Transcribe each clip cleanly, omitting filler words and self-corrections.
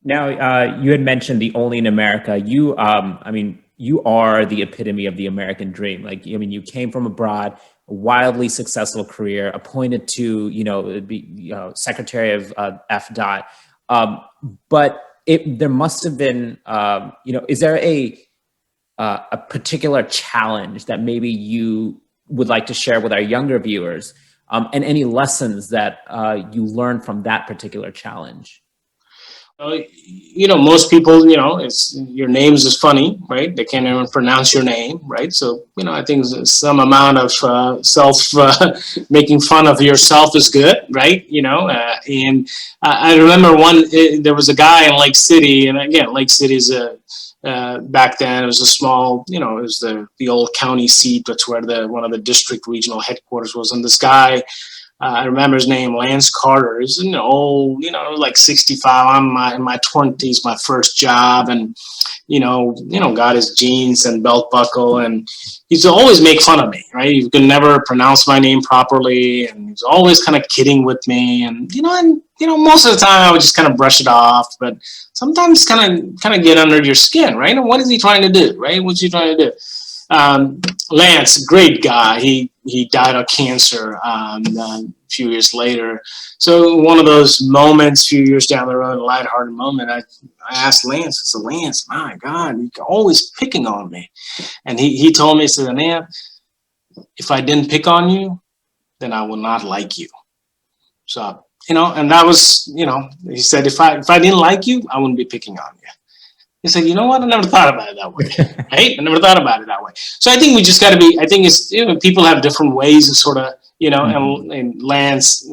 Now, you had mentioned the only in America. I mean, you are the epitome of the American dream. Like, I mean, you came from abroad, a wildly successful career, appointed to, Secretary of F. Dot. Um, but there must have been, is there a particular challenge that maybe you would like to share with our younger viewers, and any lessons that you learned from that particular challenge? Most people, it's your names is funny, right? They can't even pronounce your name, right? So, I think some amount of self making fun of yourself is good, right? And I remember there was a guy in Lake City, and again, Lake City is back then it was a small, it was the old county seat. That's where one of the district regional headquarters was, and this guy. I remember his name, Lance Carter. He's an old, like 65. I'm in my 20s, my first job, and got his jeans and belt buckle, and he used to always make fun of me, right? He could never pronounce my name properly, and he was always kind of kidding with me, and most of the time I would just kind of brush it off, but sometimes kind of get under your skin, right? And what is he trying to do, right? What's he trying to do? Lance, great guy. He died of cancer a few years later. So one of those moments, a few years down the road, a lighthearted moment, I asked Lance, I said, Lance, my God, you're always picking on me. And he told me, he said, Ananth, if I didn't pick on you, then I will not like you. So, and that was, he said, if I didn't like you, I wouldn't be picking on you. He said, you know what? I never thought about it that way. Right? I never thought about it that way. So I think we just got to be, I think it's, people have different ways of sort of, and Lance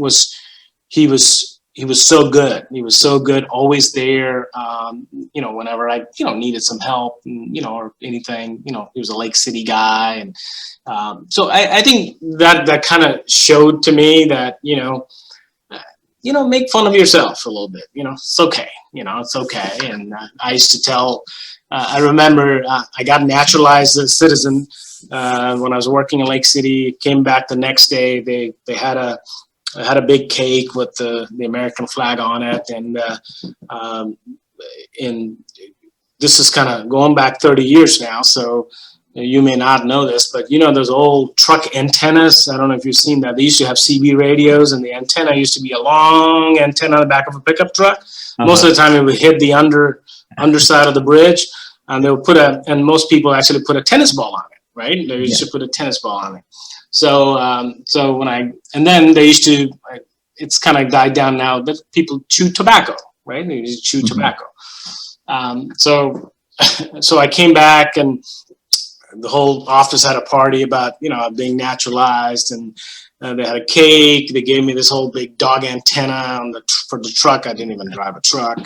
he was so good. He was so good, always there, whenever I, needed some help, or anything, he was a Lake City guy. And so I think that kind of showed to me that, make fun of yourself a little bit, it's okay, it's okay. And I used to tell, I remember I got naturalized as a citizen when I was working in Lake City. Came back the next day, they had a big cake with the American flag on it. And this is kind of going back 30 years now. So you may not know this, but those old truck antennas. I don't know if you've seen that. They used to have CB radios, and the antenna used to be a long antenna on the back of a pickup truck. Uh-huh. Most of the time, it would hit the underside of the bridge, and they would and most people actually put a tennis ball on it, right? They used to put a tennis ball on it. So, and then they used to. It's kind of died down now, but people chew tobacco, right? They used to chew tobacco. So I came back, and the whole office had a party about, being naturalized, and they had a cake. They gave me this whole big dog antenna for the truck. I didn't even drive a truck.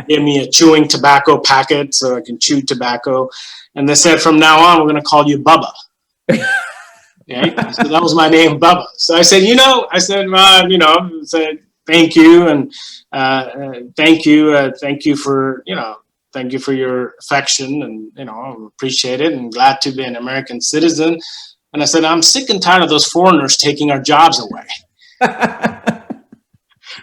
Gave me a chewing tobacco packet so I can chew tobacco. And they said, from now on, we're going to call you Bubba. Okay? So that was my name, Bubba. So I said, said, thank you. And thank you for, thank you for your affection, and I appreciate it, and glad to be an American citizen. And I said, I'm sick and tired of those foreigners taking our jobs away.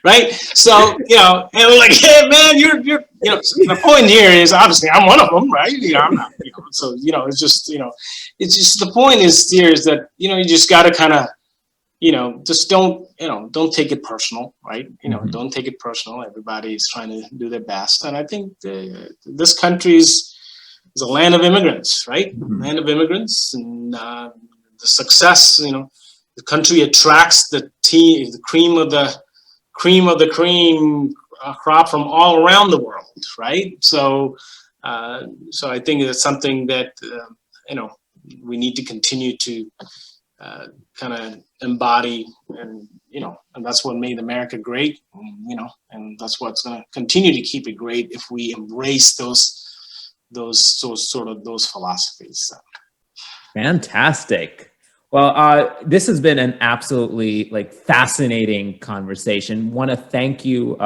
Right? So, and we're like, hey man, you're the point here is obviously I'm one of them, right? I'm not, so it's just, the point is here is that, you just gotta kind of, just don't take it personal, right? Don't take it personal. Everybody's trying to do their best. And I think this country is a land of immigrants, right? Land of immigrants, and the success, the country attracts the cream of the cream crop from all around the world, right? So I think it's something that, we need to continue to kind of embody, and and that's what made America great, and that's what's going to continue to keep it great if we embrace those philosophies. So. Fantastic. Well, this has been an absolutely fascinating conversation. Want to thank you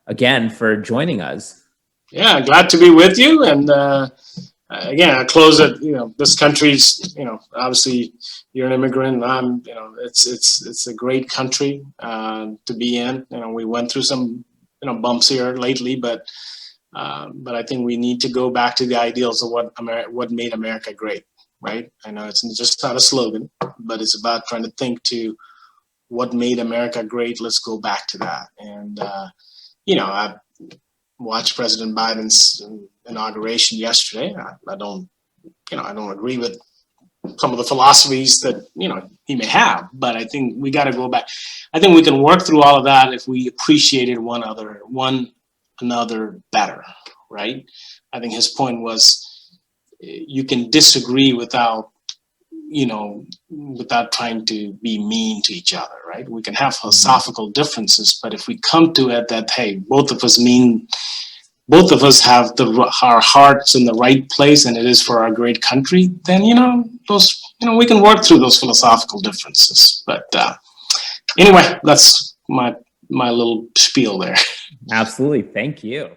again for joining us. Yeah, glad to be with you, and again, I close it. This country's, obviously you're an immigrant. I'm, it's a great country to be in. We went through some, bumps here lately, but But I think we need to go back to the ideals of what made America great, right? I know it's just not a slogan, but it's about trying to think to what made America great. Let's go back to that. And, I watched President Biden's inauguration yesterday. I don't agree with some of the philosophies that, he may have, but I think we got to go back. I think we can work through all of that if we appreciated one another better, right? I think his point was you can disagree without trying to be mean to each other, right? We can have philosophical differences, but if we come to it that, hey, both of us have our hearts in the right place and it is for our great country, then, we can work through those philosophical differences. But anyway, that's my little spiel there. Absolutely. Thank you.